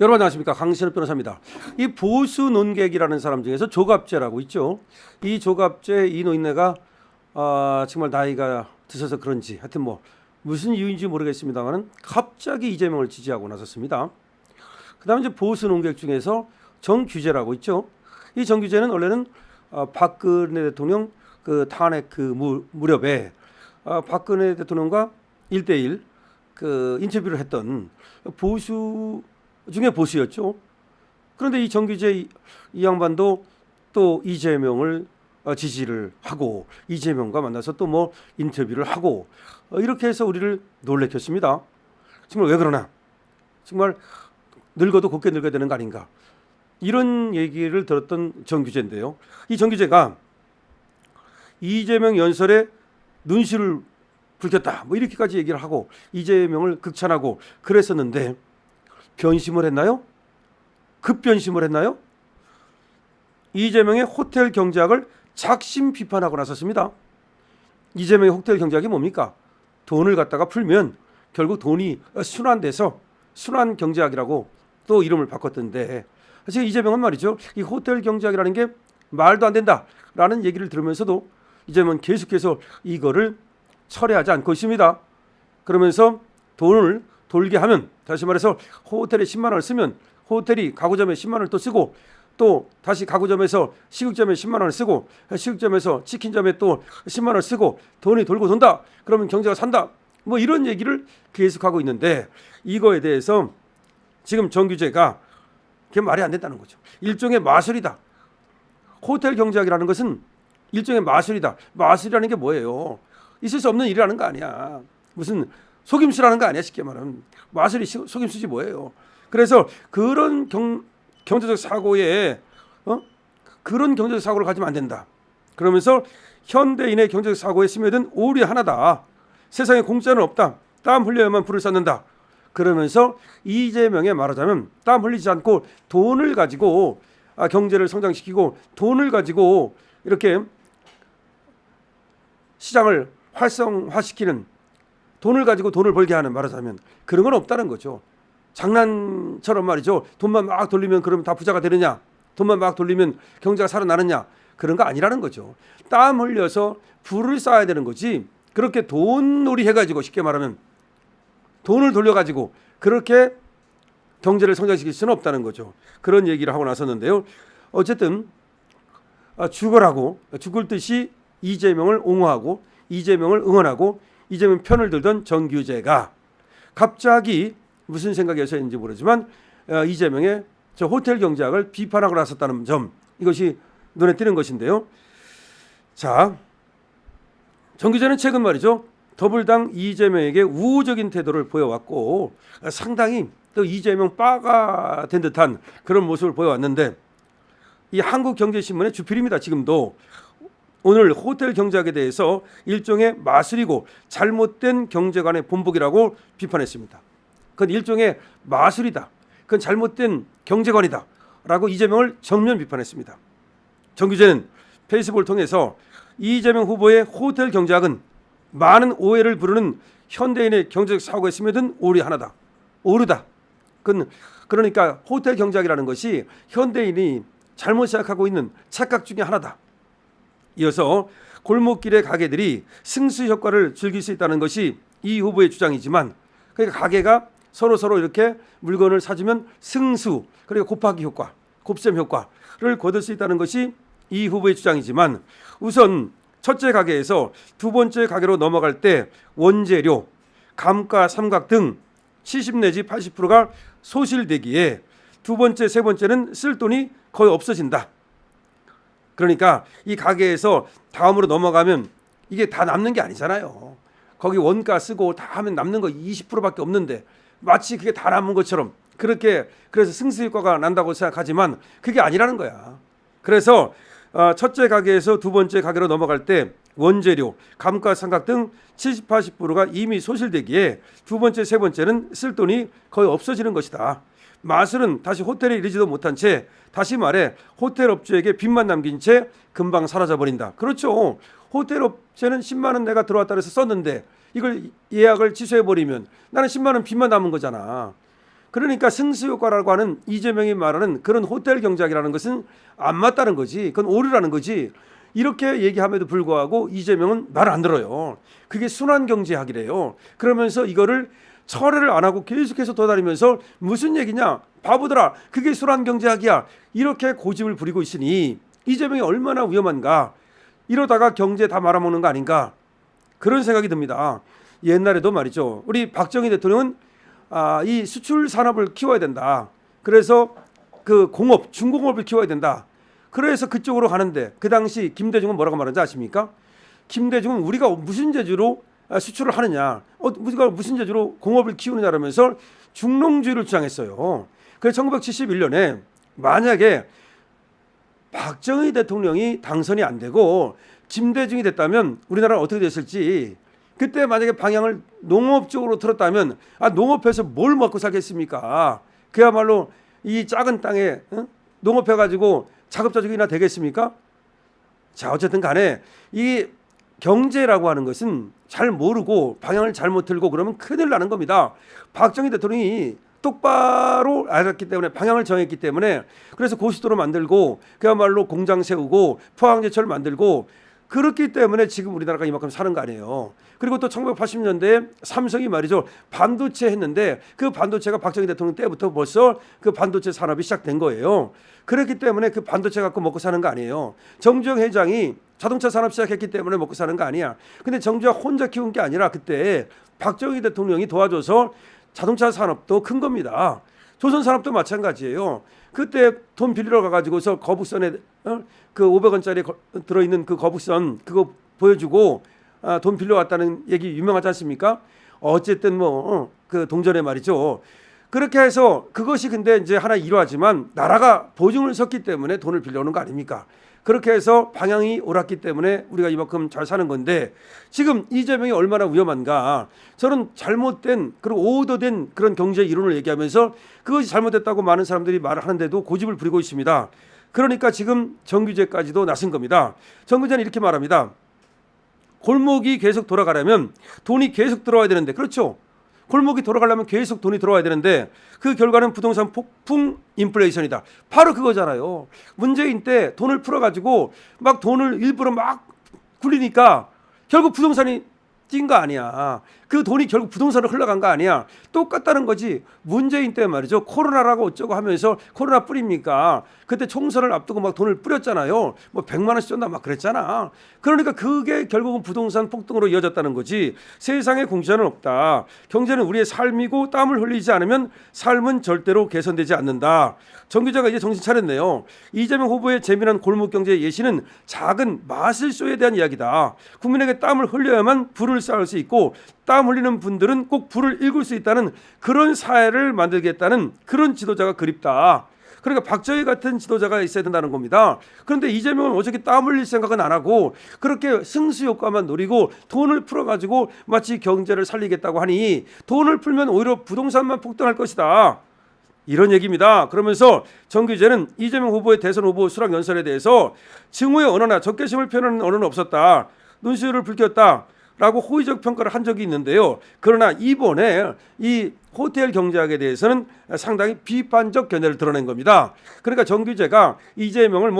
여러분 안녕하십니까, 강신업 변호사입니다. 이 보수 논객이라는 사람 중에서 조갑제라고 있죠. 이 조갑제 이 노인네가 정말 나이가 드셔서 그런지 하여튼 뭐 무슨 이유인지 모르겠습니다만은 갑자기 이재명을 지지하고 나섰습니다. 그다음에 이제 보수 논객 중에서 정규재라고 있죠. 이 정규재는 원래는 박근혜 대통령 그 탄핵 그 무렵에 박근혜 대통령과 1대1 그 인터뷰를 했던 보수 중에 보수였죠. 그런데 이 정규재 이 양반도 또 이재명을 지지를 하고 이재명과 만나서 또 뭐 인터뷰를 하고 이렇게 해서 우리를 놀래켰습니다. 정말 왜 그러나? 정말 늙어도 곱게 늙어야 되는 거 아닌가? 이런 얘기를 들었던 정규재인데요. 이 정규재가 이재명 연설에 눈시를 붉혔다 뭐 이렇게까지 얘기를 하고 이재명을 극찬하고 그랬었는데 변심을 했나요? 급변심을 했나요? 이재명의 호텔 경제학을 작심 비판하고 나섰습니다. 이재명의 호텔 경제학이 뭡니까? 돈을 갖다가 풀면 결국 돈이 순환돼서 순환 경제학이라고 또 이름을 바꿨던데, 사실 이재명은 말이죠, 이 호텔 경제학이라는 게 말도 안 된다라는 얘기를 들으면서도 이재명은 계속해서 이거를 철회하지 않고 있습니다. 그러면서 돈을 돌게 하면, 다시 말해서 호텔에 10만 원을 쓰면 호텔이 가구점에 10만 원을 또 쓰고, 또 다시 가구점에서 식육점에 10만 원을 쓰고, 식육점에서 치킨점에 또 10만 원을 쓰고, 돈이 돌고 돈다. 그러면 경제가 산다. 뭐 이런 얘기를 계속하고 있는데, 이거에 대해서 지금 정규재가 그게 말이 안 된다는 거죠. 일종의 마술이다. 호텔 경제학이라는 것은 일종의 마술이다. 마술이라는 게 뭐예요? 있을 수 없는 일이라는 거 아니야. 무슨 속임수라는 거 아니야. 쉽게 말하면 마술이 속임수지 뭐예요. 그래서 그런 경제적 사고에 그런 경제적 사고를 가지면 안 된다. 그러면서 현대인의 경제적 사고에 스며든 오류의 하나다. 세상에 공짜는 없다. 땀 흘려야만 불을 쌓는다. 그러면서 이재명의 말하자면 땀 흘리지 않고 돈을 가지고 경제를 성장시키고 돈을 가지고 이렇게 시장을 활성화시키는, 돈을 가지고 돈을 벌게 하는, 말하자면 그런 건 없다는 거죠. 장난처럼 말이죠. 돈만 막 돌리면 그러면 다 부자가 되느냐? 돈만 막 돌리면 경제가 살아나느냐? 그런 거 아니라는 거죠. 땀 흘려서 부를 쌓아야 되는 거지. 그렇게 돈놀이 해가지고, 쉽게 말하면 돈을 돌려가지고 그렇게 경제를 성장시킬 수는 없다는 거죠. 그런 얘기를 하고 나섰는데요. 어쨌든 죽으라고, 죽을 듯이 이재명을 옹호하고 이재명을 응원하고 이재명 편을 들던 정규재가 갑자기 무슨 생각에서인지 모르지만 이재명의 저 호텔 경제학을 비판하고 나섰다는 점, 이것이 눈에 띄는 것인데요. 자, 정규재는 최근 말이죠, 더불당 이재명에게 우호적인 태도를 보여왔고 상당히 또 이재명 빠가 된 듯한 그런 모습을 보여왔는데, 이 한국경제신문의 주필입니다. 지금도 오늘 호텔 경제학에 대해서 일종의 마술이고 잘못된 경제관의 본보기라고 비판했습니다. 그건 일종의 마술이다. 그건 잘못된 경제관이다. 라고 이재명을 정면 비판했습니다. 정규재는 페이스북을 통해서 이재명 후보의 호텔 경제학은 많은 오해를 부르는 현대인의 경제적 사고에 스며든 오류 하나다. 오류다. 그러니까 호텔 경제학이라는 것이 현대인이 잘못 생각하고 있는 착각 중에 하나다. 이어서 골목길의 가게들이 승수 효과를 즐길 수 있다는 것이 이 후보의 주장이지만, 그러니까 가게가 서로 이렇게 물건을 사주면 승수, 그리고 곱하기 효과, 곱셈 효과를 거둘 수 있다는 것이 이 후보의 주장이지만, 우선 첫째 가게에서 두 번째 가게로 넘어갈 때 원재료, 감가, 삼각 등 70 내지 80%가 소실되기에 두 번째, 세 번째는 쓸 돈이 거의 없어진다. 그러니까 이 가게에서 다음으로 넘어가면 이게 다 남는 게 아니잖아요. 거기 원가 쓰고 다 하면 남는 거 20%밖에 없는데 마치 그게 다 남은 것처럼 그렇게, 그래서 승수효과가 난다고 생각하지만 그게 아니라는 거야. 그래서 첫째 가게에서 두 번째 가게로 넘어갈 때 원재료, 감가상각 등 70, 80%가 이미 소실되기에 두 번째, 세 번째는 쓸 돈이 거의 없어지는 것이다. 마술은 다시 호텔에 이르지도 못한 채, 다시 말해 호텔 업주에게 빚만 남긴 채 금방 사라져버린다. 그렇죠. 호텔 업체는 10만 원 내가 들어왔다 해서 썼는데 이걸 예약을 취소해버리면 나는 10만 원 빚만 남은 거잖아. 그러니까 승수효과라고 하는 이재명이 말하는 그런 호텔 경제학이라는 것은 안 맞다는 거지. 그건 오류라는 거지. 이렇게 얘기함에도 불구하고 이재명은 말 안 들어요. 그게 순환경제학이래요. 그러면서 이거를 철회를 안 하고 계속해서 도다니면서 무슨 얘기냐? 바보들아, 그게 순환경제학이야. 이렇게 고집을 부리고 있으니 이재명이 얼마나 위험한가? 이러다가 경제 다 말아먹는 거 아닌가? 그런 생각이 듭니다. 옛날에도 말이죠. 우리 박정희 대통령은 이 수출 산업을 키워야 된다. 그래서 그 공업, 중공업을 키워야 된다. 그래서 그쪽으로 가는데 그 당시 김대중은 뭐라고 말하는지 아십니까? 김대중은 우리가 무슨 재주로 수출을 하느냐, 우리가 무슨 재주로 공업을 키우느냐라면서 중농주의를 주장했어요. 그래서 1971년에 만약에 박정희 대통령이 당선이 안 되고 김대중이 됐다면 우리나라는 어떻게 됐을지, 그때 만약에 방향을 농업 쪽으로 틀었다면 농업해서 뭘 먹고 살겠습니까? 그야말로 이 작은 땅에 농업해가지고 자급자족이나 되겠습니까? 자, 어쨌든 간에 이 경제라고 하는 것은 잘 모르고 방향을 잘못 틀고 그러면 큰일 나는 겁니다. 박정희 대통령이 똑바로 알았기 때문에, 방향을 정했기 때문에, 그래서 고속도로 만들고 그야말로 공장 세우고 포항제철 만들고 그렇기 때문에 지금 우리나라가 이만큼 사는 거 아니에요. 그리고 또 1980년대에 삼성이 말이죠, 반도체 했는데 그 반도체가 박정희 대통령 때부터 벌써 그 반도체 산업이 시작된 거예요. 그렇기 때문에 그 반도체 갖고 먹고 사는 거 아니에요. 정주영 회장이 자동차 산업 시작했기 때문에 먹고 사는 거 아니야. 근데 정주영 혼자 키운 게 아니라 그때 박정희 대통령이 도와줘서 자동차 산업도 큰 겁니다. 조선 산업도 마찬가지예요. 그때 돈 빌리러 가가지고서 거북선에 그 500원짜리 들어있는 그 거북선 그거 보여주고 돈 빌려왔다는 얘기 유명하지 않습니까? 어쨌든 그 동전에 말이죠. 그렇게 해서 그것이 근데 이제 하나 일화지만 나라가 보증을 섰기 때문에 돈을 빌려오는 거 아닙니까? 그렇게 해서 방향이 옳았기 때문에 우리가 이만큼 잘 사는 건데, 지금 이재명이 얼마나 위험한가? 저는 잘못된 그리고 오도된 그런 경제 이론을 얘기하면서 그것이 잘못됐다고 많은 사람들이 말을 하는데도 고집을 부리고 있습니다. 그러니까 지금 정규제까지도 나선 겁니다. 정규제는 이렇게 말합니다. 골목이 계속 돌아가려면 돈이 계속 들어와야 되는데, 그렇죠? 골목이 돌아가려면 계속 돈이 들어와야 되는데 그 결과는 부동산 폭풍 인플레이션이다. 바로 그거잖아요. 문재인 때 돈을 풀어가지고 막 돈을 일부러 막 굴리니까 결국 부동산이 뛴 거 아니야. 그 돈이 결국 부동산으로 흘러간 거 아니야. 똑같다는 거지. 문재인 때 말이죠. 코로나라고 어쩌고 하면서 코로나 뿌립니까? 그때 총선을 앞두고 막 돈을 뿌렸잖아요. 뭐 100만 원씩 줬나 막 그랬잖아. 그러니까 그게 결국은 부동산 폭등으로 이어졌다는 거지. 세상에 공짜는 없다. 경제는 우리의 삶이고 땀을 흘리지 않으면 삶은 절대로 개선되지 않는다. 정 기자가 이제 정신 차렸네요. 이재명 후보의 재미난 골목 경제 예시는 작은 마술쇼에 대한 이야기다. 국민에게 땀을 흘려야만 부를 쌓을 수 있고 땀 흘리는 분들은 꼭 부를 읽을 수 있다는 그런 사회를 만들겠다는 그런 지도자가 그립다. 그러니까 박정희 같은 지도자가 있어야 된다는 겁니다. 그런데 이재명은 어저께 땀 흘릴 생각은 안 하고 그렇게 승수 효과만 노리고 돈을 풀어가지고 마치 경제를 살리겠다고 하니 돈을 풀면 오히려 부동산만 폭등할 것이다. 이런 얘기입니다. 그러면서 정규제는 이재명 후보의 대선 후보 수락 연설에 대해서 증오의 언어나 적개심을 표현하는 언어는 없었다. 눈시울을 붉혔다. 라고 호의적 평가를 한 적이 있는데요. 그러나 이번에 이 호텔 경제학에 대해서는 상당히 비판적 견해를 드러낸 겁니다. 그러니까 정규제가 이재명을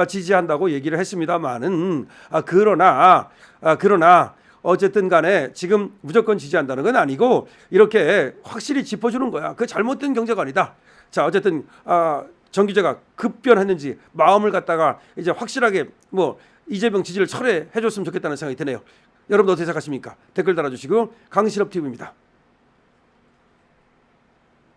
지지한다고 얘기를 했습니다만은 그러나 어쨌든 간에 지금 무조건 지지한다는 건 아니고 이렇게 확실히 짚어주는 거야. 그 잘못된 경제가 아니다. 자, 어쨌든 정규제가 급변했는지 마음을 갖다가 이제 확실하게 이재명 지지를 철회해줬으면 좋겠다는 생각이 드네요. 여러분 어떻게 생각하십니까? 댓글 달아주시고 강신업 TV입니다.